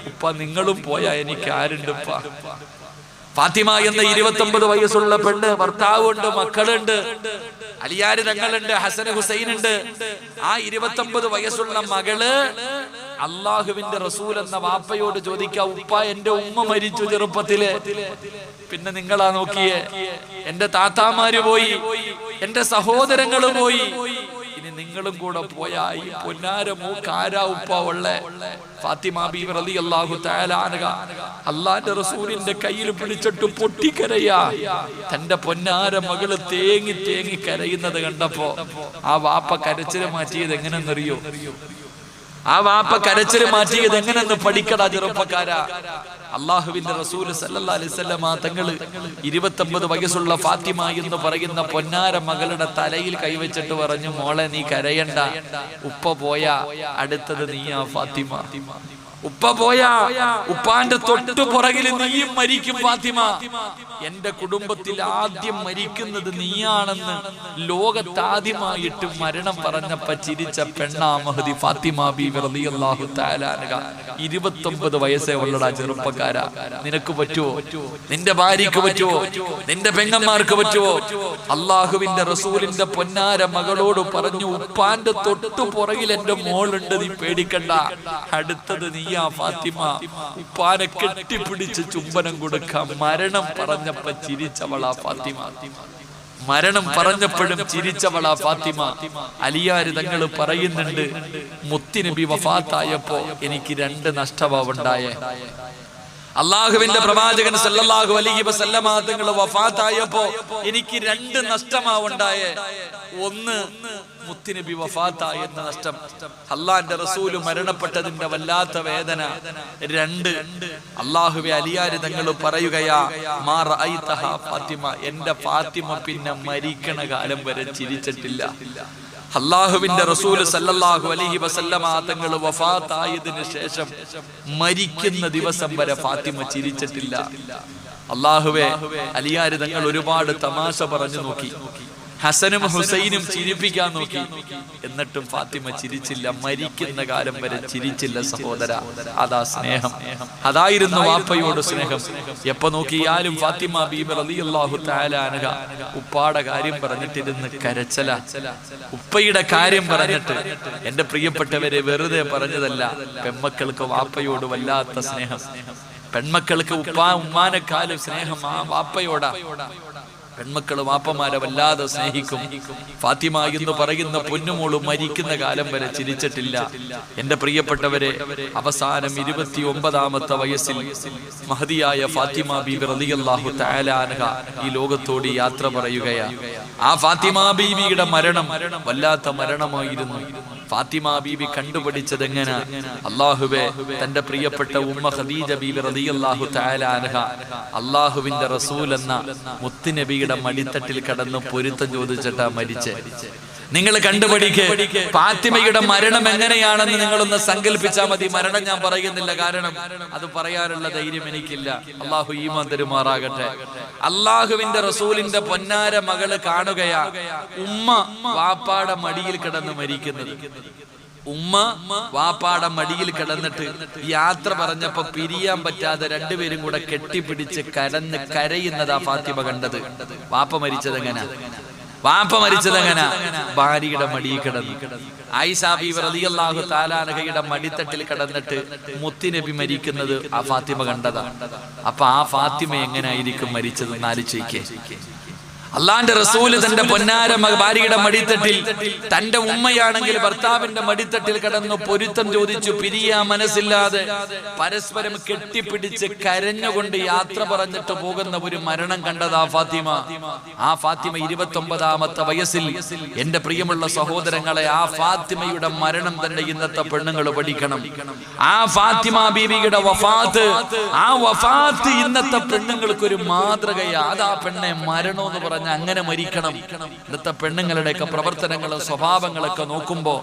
ഉപ്പ നിങ്ങളും പോയാ എനിക്ക് ആരുണ്ടുപ്പ? ഫാത്തിമ എന്ന 29 വയസ്സുള്ള പെണ്ണ്, ഭർത്താവുണ്ട്, മക്കളുണ്ട്, അലിയാര് തങ്ങളുണ്ട്, ഹസൻ ഹുസൈൻ ഉണ്ട്. ആ 29 വയസ്സുള്ള മകള് അള്ളാഹുവിന്റെ റസൂൽ എന്ന വാപ്പയോട് ചോദിക്കാ, ഉപ്പ എന്റെ ഉമ്മ മരിച്ചു ചെറുപ്പത്തില്, പിന്നെ നിങ്ങളാ നോക്കിയേ, എന്റെ താത്താമാര് പോയി, എന്റെ സഹോദരങ്ങള് പോയി, ഇനി നിങ്ങളും കൂടെ പോയാ ഈ പൊന്നാര മൂക്കാരാ ഉപ്പ ഉള്ളേ? ഫാത്തിമ ബീവി റളിയല്ലാഹു തആല അൻഹ അല്ലാഹുവിന്റെ റസൂലിന്റെ കയ്യിൽ പിടിച്ചിട്ട് പൊട്ടിക്കരയാ. തന്റെ പൊന്നാര മകള് തേങ്ങി തേങ്ങി കരയുന്നത് കണ്ടപ്പോ ആ വാപ്പ കരച്ചില് മാറ്റിയത് എങ്ങനെന്നറിയോ? ആ വാപ്പ കരച്ചില് മാറ്റിയത് എങ്ങനെന്ന് പഠിക്കടാ ചെറുപ്പക്കാരാ. അള്ളാഹുവിന്റെ റസൂൽ സല്ലല്ലാഹു അലൈഹി വസല്ലം തങ്ങള് 29 വയസ്സുള്ള ഫാത്തിമ എന്ന് പറയുന്ന പൊന്നാര മകളുടെ തലയിൽ കൈവച്ചിട്ട് പറഞ്ഞു, മോളെ നീ കരയണ്ട, ഉപ്പ പോയാ അടുത്തത് നീയാ ഫാത്തിമ. ഉപ്പ പോയാ ഉപ്പാന്റെ തൊട്ടു പുറകിൽ നീയും മരിക്കും ഫാത്തിമ. എന്റെ കുടുംബത്തിൽ ആദ്യം മരിക്കുന്നത് നീയാണെന്ന് ലോകത്താദ്യമായിട്ട് മരണം പറഞ്ഞപ്പോ ചിരിച്ച പെണ്ണാ മഹദി ഫാത്തിമ ബീവി റളിയല്ലാഹു തആല അൻഹ. 29 വയസ്സേ ഉള്ളടാ ചെറുപ്പക്കാരാ. നിനക്ക് പറ്റുവോ? നിന്റെ ഭാര്യക്ക് പറ്റുവോ? നിന്റെ പെങ്ങന്മാർക്ക് പറ്റുവോ? അള്ളാഹുവിന്റെ റസൂലിന്റെ പൊന്നാര മകളോട് പറഞ്ഞു, ഉപ്പാന്റെ തൊട്ടു പുറകിൽ എന്റെ മോളുണ്ട്, നീ പേടിക്കണ്ട, അടുത്തത് നീയാ ഫാത്തിമ. ഉപ്പാനെ കെട്ടിപ്പിടിച്ച് ചുംബനം കൊടുക്കാം. മരണം പറഞ്ഞപ്പോ ചിരിച്ചവളാ ഫാത്തിമ. മരണം പറഞ്ഞപ്പോഴും ചിരിച്ചവളാ ഫാത്തിമ. അലിയാര് തങ്ങൾ പറയുന്നുണ്ട്, മുത്തുനബി വഫാത്തായപ്പോ എനിക്ക് 2 നഷ്ടഭാവുണ്ടായേ. അള്ളാഹുവിന്റെ പ്രവാചകൻ സല്ലല്ലാഹു അലൈഹി വസല്ലമ തങ്ങൾ വഫാത്തായപ്പോ എനിക്ക് 2 നഷ്ടമാവുണ്ടായേ. ഒന്ന്, മുത്തുനബി വഫാത്തായ എന്ന നഷ്ടം, അള്ളാന്റെ റസൂല് മരണപ്പെട്ടതിന്റെ വല്ലാത്ത വേദന. 2, അള്ളാഹുവെ അലിയാര് തങ്ങൾ പറയുകയാ, മാ റഅയ്തഹ ഫാത്തിമ, എന്റെ ഫാത്തിമ പിന്നെ മരിക്കണ കാലം വരെ ചിരിച്ചിട്ടില്ല. അള്ളാഹുവിന്റെ റസൂൽ സല്ലല്ലാഹു അലൈഹി വസല്ലമ തങ്ങൾ വഫാത്തായതിനു ശേഷം മരിക്കുന്ന ദിവസം വരെ ഫാത്തിമ ചിരിച്ചിട്ടില്ല. അള്ളാഹുവെ അലിയാര് തങ്ങൾ ഒരുപാട് തമാശ പറഞ്ഞു നോക്കി. ഹസനും ഹുസൈനും ചിരിപ്പിക്കാൻ നോക്കി, എന്നിട്ടും ഫാത്തിമ ചിരിച്ചില്ല. മരിക്കുന്ന കാലം വരെ ചിരിച്ചില്ല സഹോദര. അതാ സ്നേഹം, അതായിരുന്നു വാപ്പയോട് സ്നേഹം. എപ്പോ നോക്കിയാലും ഫാത്തിമ ബീബി റളിയല്ലാഹു തആല അൻഹ ഉപ്പാടെ കാര്യം പറഞ്ഞിട്ടിരുന്ന് കരച്ചല. ഉപ്പയുടെ കാര്യം പറഞ്ഞിട്ട്. എന്റെ പ്രിയപ്പെട്ടവരെ, വെറുതെ പറഞ്ഞതല്ല. പെൺമക്കൾക്ക് വാപ്പയോട് വല്ലാത്ത സ്നേഹം. പെൺമക്കൾക്ക് ഉമ്മാനെക്കാളും സ്നേഹം ആ വാപ്പയോടാ. പെൺമക്കള് വാപ്പമാരെ വല്ലാതെ സ്നേഹിക്കും. ഫാത്തിമ എന്ന് പറയുന്ന പൊന്നുമോള് മരിക്കുന്ന കാലം വരെ ചിരിച്ചിട്ടില്ല. എന്റെ പ്രിയപ്പെട്ടവരെ, അവസാനം 29ാമത്തെ വയസ്സിൽ മഹദിയായ ഫാത്തിമ ബീബി റളിയല്ലാഹു തആല അൻഹ ഈ ലോകത്തോട് യാത്ര പറയുകയാണ്. ആ ഫാത്തിമ ബീബിയുടെ മരണം വല്ലാത്ത മരണമായിരുന്നു. ഫാത്തിമ ബീബി കണ്ടുപിടിച്ചത് എങ്ങനെ? അല്ലാഹുവേ, തന്റെ പ്രിയപ്പെട്ട ഉമ്മ ഖദീജ ബീബി റളിയല്ലാഹു തആല അൻഹ അല്ലാഹുവിന്റെ റസൂൽ എന്ന മുത്തുനബിയുടെ മടിത്തട്ടിൽ കടന്ന് പൊരുത്തം ചോദിച്ചിട്ടാ മരിച്ചേ. നിങ്ങൾ കണ്ടുപിടിക്ക്. ഫാത്തിമയുടെ മരണം എങ്ങനെയാണെന്ന് നിങ്ങളൊന്ന് സങ്കല്പിച്ചാൽ മതി. മരണം ഞാൻ പറയുന്നില്ല, കാരണം അത് പറയാനുള്ള ധൈര്യം എനിക്കില്ല. അള്ളാഹു ഈമാൻ തരുമാറാകട്ടെ. അള്ളാഹുവിന്റെ റസൂലിന്റെ പൊന്നാര മകള് കാണുകയാ ഉമ്മ വാപ്പാടെ മടിയിൽ കിടന്ന് മരിക്കുന്നത്. ഉമ്മ വാപ്പാടെ മടിയിൽ കിടന്നിട്ട് യാത്ര പറഞ്ഞപ്പോ പിരിയാൻ പറ്റാതെ രണ്ടുപേരും കൂടെ കെട്ടിപ്പിടിച്ച് കരയുന്നതാ ഫാത്തിമ കണ്ടത്. വാപ്പ മരിച്ചതെങ്ങനെ? ഭാര്യയുടെ മടിയിൽ കിടന്നു. ആയിഷ ബീവി റളിയല്ലാഹു തആല അൻഹയുടെ മടിത്തട്ടിൽ കിടന്നിട്ട് മുത്തുനബി മരിക്കുന്നത് ആ ഫാത്തിമ കണ്ടതാ. അപ്പൊ ആ ഫാത്തിമ എങ്ങനെയായിരിക്കും മരിച്ചതെന്ന് ആലോചിക്കേ. അള്ളാന്റെ റസൂല് തന്റെ പൊന്നാര ഭാര്യയുടെ മടിത്തട്ടിൽ, തന്റെ ഉമ്മയാണെങ്കിൽ ഭർത്താവിന്റെ മടിത്തട്ടിൽ കിടന്നു പൊരുത്തം ചോദിച്ചു. പിരിയാ മനസ്സില്ലാതെ പരസ്പരം കെട്ടിപ്പിടിച്ച് കരഞ്ഞുകൊണ്ട് യാത്ര പറഞ്ഞിട്ട് പോകുന്ന ഒരു മരണം കണ്ടതാ ഫാത്തിമ. ആ ഫാത്തിമ 29ാമത്തെ വയസ്സിൽ, എന്റെ പ്രിയമുള്ള സഹോദരങ്ങളെ, ആ ഫാത്തിമയുടെ മരണം തന്നെ ഇന്നത്തെ പെണ്ണുങ്ങൾ പഠിക്കണം. ആ ഫാത്തിമ ബീവിയുടെ വഫാത്ത്, ആ വഫാത്ത് ഇന്നത്തെ പെണ്ണുങ്ങൾക്ക് ഒരു മാതൃകയാ. അതാ പെണ്ണെ മരണമെന്ന് പറഞ്ഞ അങ്ങനെ മരിക്കണം. ഇന്നത്തെ പെണ്ണുങ്ങളുടെയൊക്കെ പ്രവർത്തനങ്ങളും സ്വഭാവങ്ങളൊക്കെ നോക്കുമ്പോ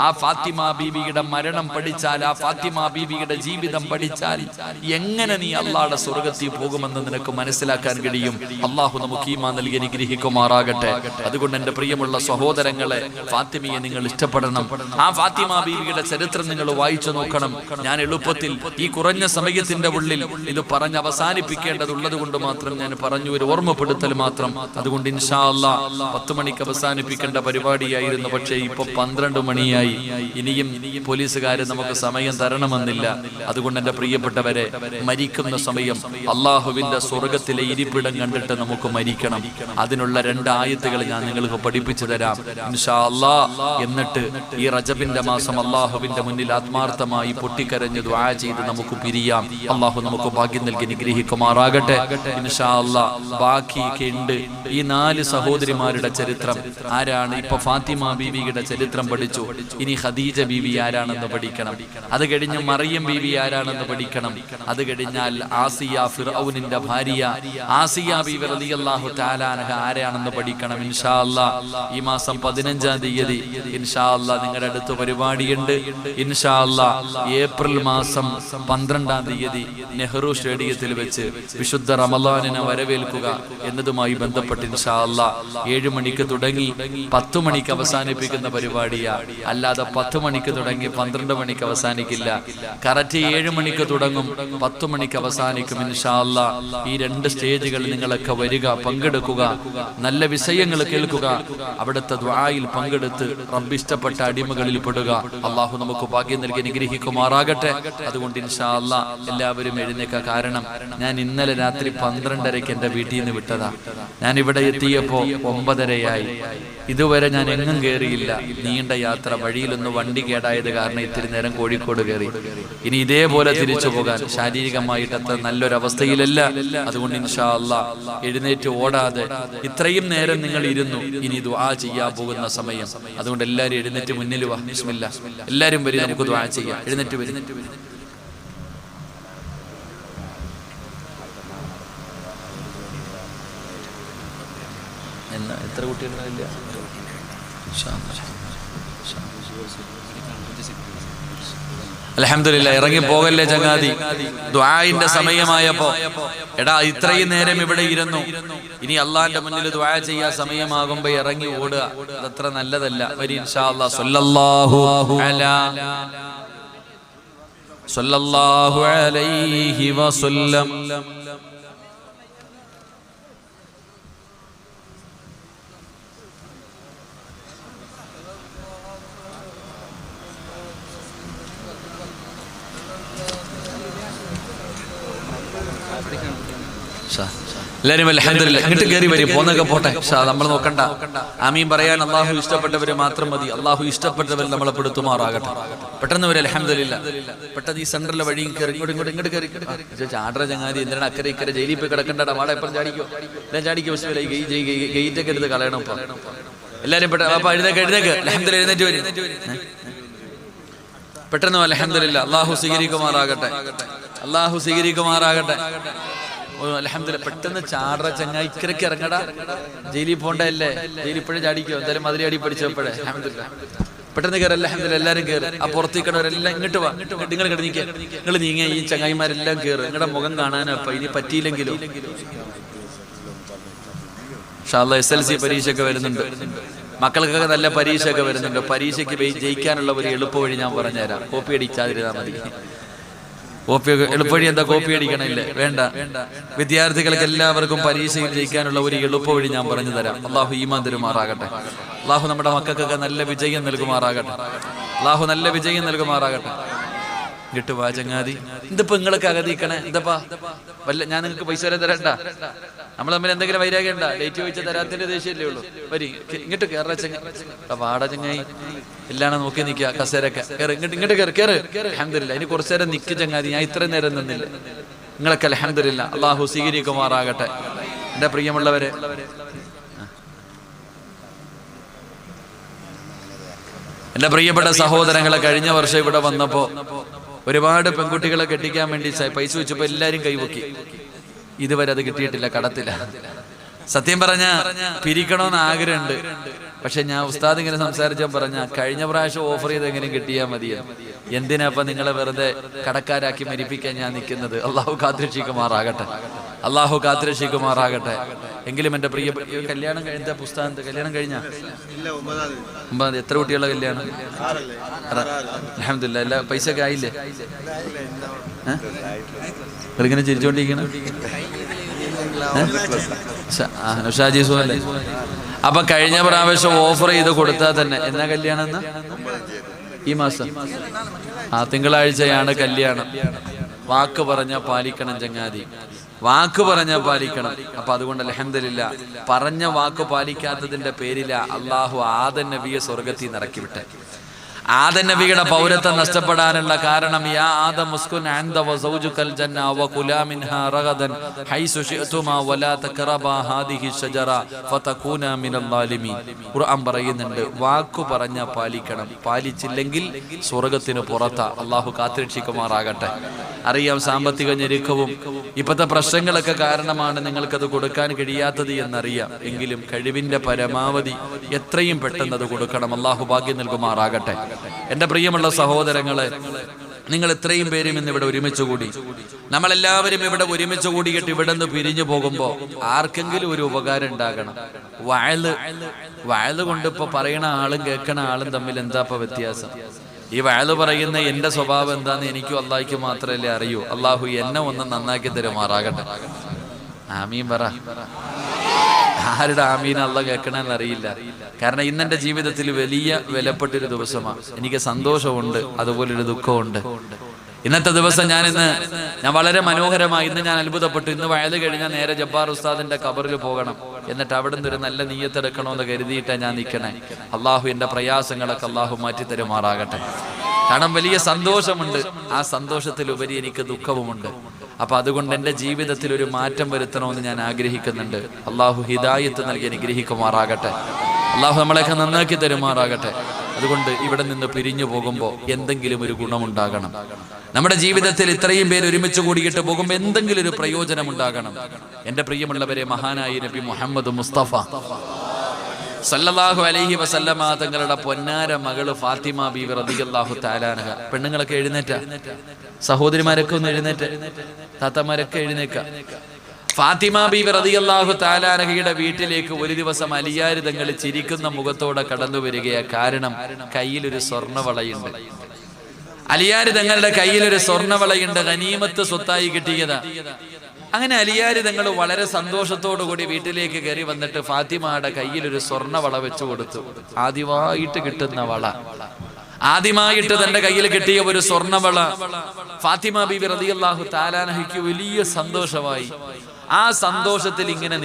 ആ ഫാത്തിമ ബീവിയുടെ മരണം പഠിച്ചാൽ, ആ ഫാത്തിമ ബീവിയുടെ ജീവിതം പഠിച്ചാൽ എങ്ങനെ നീ അള്ളാഹുടെ സ്വർഗ്ഗത്തിൽ പോകുമെന്ന് നിനക്ക് മനസ്സിലാക്കാൻ കഴിയും. അള്ളാഹു നമുക്ക് ഈമാൻ നൽകി അനുഗ്രഹിക്കുമാറാകട്ടെ. അതുകൊണ്ട് എന്റെ പ്രിയമുള്ള സഹോദരങ്ങളെ, ഫാത്തിമയെ നിങ്ങൾ ഇഷ്ടപ്പെടണം. ആ ഫാത്തിമ ബീവിയുടെ ചരിത്രം നിങ്ങൾ വായിച്ചു നോക്കണം. ഞാൻ എളുപ്പത്തിൽ ഈ കുറഞ്ഞ സമയത്തിന്റെ ഉള്ളിൽ ഇത് പറഞ്ഞ് അവസാനിപ്പിക്കേണ്ടതുള്ളത് കൊണ്ട് മാത്രം ഞാൻ പറഞ്ഞു, ഒരു ഓർമ്മപ്പെടുത്തൽ മാത്രം. അതുകൊണ്ട് ഇൻഷാ അല്ലാഹ് 10 മണിക്ക് അവസാനിപ്പിക്കേണ്ട പരിപാടിയായിരുന്നു. പക്ഷേ ഇപ്പൊ 12 മണിയായി. ഇനിയും പോലീസുകാര് നമുക്ക് സമയം തരണമെന്നില്ല. അതുകൊണ്ട് എന്റെ പ്രിയപ്പെട്ടവരെ, മരിക്കുന്ന സമയം അള്ളാഹുവിന്റെ സ്വർഗത്തിലെ ഇരിപ്പിടം കണ്ടിട്ട് നമുക്ക് മരിക്കണം. അതിനുള്ള 2 ആയത്തുകൾ ഞാൻ നിങ്ങൾക്ക് പഠിപ്പിച്ചു തരാം ഇൻഷാ അല്ലാഹ്. എന്നിട്ട് ഈ റജബിന്റെ മാസം അള്ളാഹുവിന്റെ മുന്നിൽ ആത്മാർത്ഥമായി പൊട്ടിക്കരഞ്ഞ് ദുആ ചെയ്ത് നമുക്ക് പിരിയാം. അള്ളാഹു നമുക്ക് ഭാഗ്യം നൽകി അനുഗ്രഹിക്കുമാറാകട്ടെ ഇൻഷാ അല്ലാഹ്. ബാക്കിയൊക്കെ ഉണ്ട്. ഈ 4 സഹോദരിമാരുടെ ചരിത്രം ആരാണ്? ഇപ്പൊ ഫാത്തിമ ബീവിയുടെ ചരിത്രം പഠിച്ചു. ഇനി ഖദീജ ബീവി ആരാണെന്ന് പഠിക്കണം. അത് കഴിഞ്ഞ് മറിയം ബീവി ആരാണെന്ന് പഠിക്കണം. അത് കഴിഞ്ഞാൽ ആസിയ, ഫിർഔനിന്റെ ഭാര്യ ആസിയ ബീവി റളിയല്ലാഹു തആല അൻഹ ആരാണെന്ന് പഠിക്കണം ഇൻഷാ അല്ലാഹ്. ഈ മാസം 15-ാം തീയതി ഇൻഷാ അല്ലാഹ് നിങ്ങളുടെ അടുത്ത് പരിപാടിയുണ്ട് ഇൻഷാ അല്ലാഹ്. ഏപ്രിൽ മാസം 12-ാം തീയതി നെഹ്റു സ്റ്റേഡിയത്തിൽ വെച്ച് വിശുദ്ധ റമളാനിനെ വരവേൽക്കുക എന്നതുമായി ബന്ധപ്പെട്ട് ഇൻഷാ അല്ലാഹ് 7 മണിക്ക് തുടങ്ങി 10 മണിക്ക് അവസാനിപ്പിക്കുന്ന പരിപാടിയാ. അല്ലാതെ 10 മണിക്ക് തുടങ്ങി 12 മണിക്ക് അവസാനിക്കില്ല. കറക്റ്റ് 7 മണിക്ക് തുടങ്ങും, 10 മണിക്ക് അവസാനിക്കും ഇൻഷാ അല്ലാഹ്. ഈ 2 സ്റ്റേജുകൾ നിങ്ങളൊക്കെ വരിക, പങ്കെടുക്കുക, നല്ല വിഷയങ്ങൾ കേൾക്കുക, അവിടുത്തെ ദുആയിൽ പങ്കെടുത്ത് റബ്ബ് ഇഷ്ടപ്പെട്ട അടിമകളിൽ പെടുക. അള്ളാഹു നമുക്ക് ഭാഗ്യം നൽകി അനുഗ്രഹിക്കുമാറാകട്ടെ. അതുകൊണ്ട് ഇൻഷാ അല്ലാഹ് എല്ലാവരും എഴുന്നേൽക്കുക. കാരണം ഞാൻ ഇന്നലെ രാത്രി 12:30 എന്റെ വീട്ടിൽ നിന്ന് വിട്ടതാ. ഞാൻ ഇവിടെ എത്തിയപ്പോ 9:30 ഇതുവരെ ഞാൻ എങ്ങും കയറിയില്ല. നീണ്ട യാത്ര, വഴിയിലൊന്ന് വണ്ടി കേടായത് കാരണം ഇത്തിരി നേരം കോഴിക്കോട് കയറി. ഇനി ഇതേപോലെ തിരിച്ചു പോകാൻ ശാരീരികമായിട്ട് അത്ര നല്ലൊരവസ്ഥയിലല്ല. അതുകൊണ്ട് ഇൻഷാ അല്ലാഹ് എഴുന്നേറ്റ് ഓടാതെ ഇത്രയും നേരം നിങ്ങൾ ഇരുന്നു. ഇനി ദുആ ചെയ്യാൻ പോകുന്ന സമയം. അതുകൊണ്ട് എല്ലാവരും എഴുന്നേറ്റ് മുന്നിൽ വാ. ബിസ്മില്ലാഹ്. എല്ലാവരും വരും, നമുക്ക് ദുആ ചെയ്യാം. എഴുന്നേറ്റ് വരും. എത്ര കുട്ടികളില്ല? അൽഹംദുലില്ലാഹ്. ഇറങ്ങി പോകല്ലേ ചങ്ങാതി, ദുആഇന്റെ സമയമായപ്പോ എടാ ഇത്രയും നേരം ഇവിടെ ഇരുന്നു, ഇനി അള്ളാന്റെ മുന്നിൽ ദുആ ചെയ്യാൻ സമയമാകുമ്പോ ഇറങ്ങി ഓടുക, അതത്ര നല്ലതല്ല. വരി ഇൻഷാ അല്ലാഹ്. സല്ലല്ലാഹു അലൈഹി വസല്ലം. എല്ലാവരും അൽഹംദുലില്ലാഹ് ഇങ്ങോട്ട് കയറി വരും, പോന്നൊക്കെ പോട്ടെ, നമ്മൾ നോക്കണ്ട. ആമീൻ പറയാൻ അള്ളാഹു ഇഷ്ടപ്പെട്ടവര് മാത്രം മതി. അള്ളാഹു ഇഷ്ടപ്പെട്ടവർ നമ്മളെ പെടുത്തുമാറാകട്ടെ. പെട്ടെന്ന് വരും അൽഹംദുലില്ലാഹ്. പെട്ടെന്ന് ഈ സെന്ററിലെ വഴിയും കയറി ഇങ്ങോട്ട് കയറി. ചാടറ ചങ്ങാതി എന്തിനാണ് അക്കരെ ഇക്കരെ ജയിലിൽ പോയി കിടക്കണ്ടടാ, വാട എപ്പം ചാടിക്കോ, എല്ലാം ചാടിക്കോ. ഗേറ്റൊക്കെ എടുത്ത് കളയണം. ഇപ്പൊ എല്ലാരും അപ്പൊ എഴുന്നേക്ക് അൽഹംദുലില്ലാഹ്, എഴുന്നേറ്റ് വരും പെട്ടെന്ന്. അൽഹംദുലില്ലാഹ്. അള്ളാഹു സ്വീകരിക്കുമാറാകട്ടെ, അള്ളാഹു സ്വീകരിക്കുമാറാകട്ടെ. അൽഹംദുലില്ലാഹ്. പെട്ടെന്ന് ചാടറ ചങ്ങായി ഇക്കരക്ക് ഇറങ്ങടാ, ജയിലിൽ പോണ്ടല്ലേ, ജയിലിൽ ഇപ്പോഴും ചാടിക്കോ, എന്തായാലും മതിരി അടി പഠിച്ചപ്പോഴേ. അൽഹംദുലില്ലാഹ്. പെട്ടെന്ന് കയറി. അൽഹംദുലില്ലാഹ്. എല്ലാരും കയറി. ആ പുറത്തേക്കണവരെല്ലാം ഇങ്ങോട്ട് വാ, നിങ്ങൾ കിടന്നിക്കുക, നിങ്ങൾ നീങ്ങിയ ഈ ചങ്ങായിമാരെല്ലാം കയറി. നിങ്ങളുടെ മുഖം കാണാനോ അപ്പൊ ഇനി പറ്റിയില്ലെങ്കിലും. ഇൻഷാ അല്ലാഹ് SLC പരീക്ഷയൊക്കെ വരുന്നുണ്ട്, മക്കൾക്കൊക്കെ നല്ല പരീക്ഷയൊക്കെ വരുന്നുണ്ട്. പരീക്ഷയ്ക്ക് ജയിക്കാനുള്ള ഒരു എളുപ്പ വഴി ഞാൻ പറഞ്ഞുതരാം. കോപ്പി അടിക്കാതിരുന്നാൽ മതി. എളുപ്പവഴി എന്താ? കോപ്പി അടിക്കണില്ലേ? വേണ്ട. വിദ്യാർത്ഥികൾക്ക് എല്ലാവർക്കും പരീക്ഷയിൽ ജയിക്കാനുള്ള ഒരു എളുപ്പവഴി ഞാൻ പറഞ്ഞു തരാം. അള്ളാഹു ഈമാൻ തരുമാറാകട്ടെ. അള്ളാഹു നമ്മുടെ മക്കൾക്കൊക്കെ നല്ല വിജയം നൽകുമാറാകട്ടെ. അള്ളാഹു നല്ല വിജയം നൽകുമാറാകട്ടെ. കിട്ടുവാ ചങ്ങാതി, ഇതിപ്പോ നിങ്ങളൊക്കെ അകതിക്കണേ, എന്താ വല്ല ഞാൻ നിങ്ങൾക്ക് പൈസ വരെ തരണ്ട, നമ്മൾ തമ്മിൽ എന്തെങ്കിലും വൈരാഗ്യം ഉണ്ടാ? ഡേറ്റ് ചോദിച്ച തരാത്തിന്റെ ദേഷ്യമല്ലേ ഉള്ളൂ. വരി ഇങ്ങോട്ട് കയറ ചങ്ങ വാട ചങ്ങായി എല്ലാം നോക്കി നിൽക്കുക. കസേരൊക്കെ ഇങ്ങോട്ട് കയറി. അൽഹംദുലില്ലാഹ്. ഇനി കുറച്ചു നേരം നിൽക്ക് ചങ്ങാതി, ഞാൻ ഇത്രയും നേരം നിന്നില്ല. നിങ്ങളൊക്കെ അൽഹംദുലില്ലാഹ് അള്ളാഹു സ്വീകരിക്കുമാറാകട്ടെ. എന്റെ പ്രിയമുള്ളവരെ, എന്റെ പ്രിയപ്പെട്ട സഹോദരങ്ങളെ, കഴിഞ്ഞ വർഷം ഇവിടെ വന്നപ്പോ ഒരുപാട് പെൺകുട്ടികളെ കെട്ടിക്കാൻ വേണ്ടി പൈസ വെച്ചപ്പോ എല്ലാരും കൈവക്കി. ഇതുവരെ അത് കിട്ടിയിട്ടില്ല, കടത്തില്ല. സത്യം പറഞ്ഞ പിരിക്കണമെന്ന് ആഗ്രഹമുണ്ട്. പക്ഷെ ഞാൻ ഉസ്താദ് ഇങ്ങനെ സംസാരിച്ചാൽ പറഞ്ഞ കഴിഞ്ഞ പ്രാവശ്യം ഓഫർ ചെയ്ത് എങ്ങനെ കിട്ടിയാൽ മതിയെന്ന്. എന്തിനാ അപ്പൊ നിങ്ങളെ വെറുതെ കടക്കാരാക്കി മരിപ്പിക്കാൻ ഞാൻ നിൽക്കുന്നത്? അള്ളാഹു കാത്തുരക്ഷിക്കുമാറാകട്ടെ, അള്ളാഹു കാത്തുരക്ഷിക്കുമാറാകട്ടെ. എങ്കിലും എന്റെ പ്രിയ കല്യാണം കഴിഞ്ഞ പുസ്തകം കല്യാണം കഴിഞ്ഞ 9 എത്ര കുട്ടികളുടെ കല്യാണം? അൽഹംദുലില്ലാഹ്. എല്ലാ പൈസ ഒക്കെ ആയില്ലേ? ഇങ്ങനെ ചിരിച്ചോണ്ടിരിക്കണം. ഷാജിസുല്ലേ? അപ്പൊ കഴിഞ്ഞ പ്രാവശ്യം ഓഫർ ചെയ്ത് കൊടുത്താൽ തന്നെ എന്നാ കല്യാണം? എന്നാ ഈ മാസം തിങ്കളാഴ്ചയാണ് കല്യാണം. വാക്ക് പറഞ്ഞാൽ പാലിക്കണം ചങ്ങാതി, വാക്ക് പറഞ്ഞാൽ പാലിക്കണം. അപ്പൊ അതുകൊണ്ട് അൽഹംദുലില്ലാഹ് പറഞ്ഞ വാക്ക് പാലിക്കാത്തതിന്റെ പേരില അള്ളാഹു ആദം നബിയെ സ്വർഗത്തിൽ നിന്ന് ഇറക്കിവിട്ടെ. ആദം നബിയുടെ പൗരത്വം നഷ്ടപ്പെടാനുള്ള കാരണം യാ ആദം ഉസ്കുൻ അൻത വസൗജുകൽ ജന്ന വകുലാ മിൻഹാ റഗദൻ ഹൈസു ശിഅതുമാ വലാ തഖറബാ ഹാദിഹി ഷജറ ഫതകൂനാ മിനൽ ളാലിമീൻ. ഖുർആൻ പറയുന്നുണ്ട്, വാക്കു പറഞ്ഞ പാലിക്കണം, പാലിച്ചില്ലെങ്കിൽ സ്വർഗ്ഗത്തിന് പുറത്താ. അല്ലാഹു കാത്തുരക്ഷിക്കുമാറാകട്ടെ. അറിയാം, സാമ്പത്തിക ഞെരുക്കവും ഇപ്പോഴത്തെ പ്രശ്നങ്ങളൊക്കെ കാരണമാണ് നിങ്ങൾക്കത് കൊടുക്കാൻ കഴിയാത്തത് എന്നറിയാം. എങ്കിലും കഴിവിന്റെ പരമാവധി എത്രയും പെട്ടെന്ന് അത് കൊടുക്കണം. അല്ലാഹു ഭാഗ്യം നൽകുമാറാകട്ടെ. എന്റെ പ്രിയമുള്ള സഹോദരങ്ങളെ, നിങ്ങൾ ഇത്രയും പേരും ഇന്ന് ഇവിടെ ഒരുമിച്ച് കൂടി, നമ്മളെല്ലാവരും ഇവിടെ ഒരുമിച്ച് കൂടിയിട്ട് ഇവിടെ നിന്ന് പിരിഞ്ഞു പോകുമ്പോ ആർക്കെങ്കിലും ഒരു ഉപകാരം ഉണ്ടാകണം. വയല് കൊണ്ട് ഇപ്പൊ പറയണ ആളും കേൾക്കണ ആളും തമ്മിൽ എന്താ ഇപ്പൊ വ്യത്യാസം? ഈ വയല് പറയുന്ന എന്റെ സ്വഭാവം എന്താന്ന് എനിക്കും അള്ളാഹിക്ക് മാത്രമല്ലേ അറിയൂ. അള്ളാഹു എന്നെ ഒന്ന് നന്നാക്കി തരുമാറാകട്ടെ. ആമീൻ പറ. ആരുടെ ആമീൻ അള്ളാഹ് കേൾക്കണമെന്ന് അറിയില്ല. കാരണം ഇന്നെന്റെ ജീവിതത്തിൽ വലിയ വിലപ്പെട്ടൊരു ദിവസമാണ്. എനിക്ക് സന്തോഷമുണ്ട്, അതുപോലൊരു ദുഃഖമുണ്ട്. ഇന്നത്തെ ദിവസം ഞാൻ വളരെ മനോഹരമായി ഞാൻ അത്ഭുതപ്പെട്ടു. ഇന്ന് വയല് കഴിഞ്ഞാൽ നേരെ ജബ്ബാർ ഉസ്താദിന്റെ ഖബറിൽ പോകണം. എന്നിട്ട് അവിടെ നിന്ന് ഒരു നല്ല നീയത്തെടുക്കണമെന്ന് കരുതിയിട്ടാണ് ഞാൻ നിൽക്കണേ. അള്ളാഹു എന്റെ പ്രയാസങ്ങളൊക്കെ അള്ളാഹു മാറ്റി തരുമാറാകട്ടെ. കാരണം വലിയ സന്തോഷമുണ്ട്, ആ സന്തോഷത്തിലുപരി എനിക്ക് ദുഃഖവുമുണ്ട്. അപ്പൊ അതുകൊണ്ട് എൻ്റെ ജീവിതത്തിൽ ഒരു മാറ്റം വരുത്തണമെന്ന് ഞാൻ ആഗ്രഹിക്കുന്നുണ്ട്. അള്ളാഹു ഹിദായത്ത് നൽകി അനുഗ്രഹിക്കുമാറാകട്ടെ. അള്ളാഹു നമ്മളെയൊക്കെ നന്നാക്കി തരുമാറാകട്ടെ. അതുകൊണ്ട് ഇവിടെ നിന്ന് പിരിഞ്ഞു പോകുമ്പോൾ എന്തെങ്കിലും ഒരു ഗുണമുണ്ടാകണം. നമ്മുടെ ജീവിതത്തിൽ ഇത്രയും പേര് ഒരുമിച്ച് കൂടിയിട്ട് പോകുമ്പോൾ എന്തെങ്കിലും ഒരു പ്രയോജനം ഉണ്ടാകണം. എൻ്റെ പ്രിയമുള്ളവരെ, മഹാനായ നബി മുഹമ്മദ് മുസ്തഫ സല്ലല്ലാഹു അലൈഹി വസല്ലമ തങ്ങളുടെ പൊന്നാര മകള് ഫാത്തിമ ബീവി റളിയല്ലാഹു തആല അൻഹ. പെണ്ണുങ്ങളൊക്കെ എഴുന്നേറ്റ, സഹോദരിമാരൊക്കെ ഒന്ന് എഴുന്നേറ്റ്, താത്തമാരൊക്കെ എഴുന്നേക്ക. ഫാത്തിമ ബീവി റളിയല്ലാഹു തആല അൻഹയുടെ വീട്ടിലേക്ക് ഒരു ദിവസം അലിയാർ തങ്ങൾ ചിരിക്കുന്ന മുഖത്തോടെ കടന്നു വരികയാ. കാരണം കയ്യിലൊരു സ്വർണ്ണവളയുണ്ട്. അലിയാർ തങ്ങളുടെ കയ്യിലൊരു സ്വർണ്ണവളയുണ്ട്, ഗനീമത്ത് സ്വത്തായി കിട്ടിയതാ. അങ്ങനെ അലിയാർ തങ്ങൾ വളരെ സന്തോഷത്തോടുകൂടി വീട്ടിലേക്ക് കയറി വന്നിട്ട് ഫാത്തിമയുടെ കയ്യിൽ ഒരു സ്വർണ്ണവള വെച്ചു കൊടുത്തു. ആദ്യമായിട്ട് കിട്ടുന്ന വള, ആദ്യമായിട്ട് തന്റെ കയ്യിൽ കിട്ടിയ ഒരു സ്വർണ്ണവള ഫാത്തിമ ബീവി റളിയല്ലാഹു തആല അൻഹയ്ക്ക് വലിയ സന്തോഷമായി. ആ സന്തോഷത്തിൽ ഇങ്ങനെ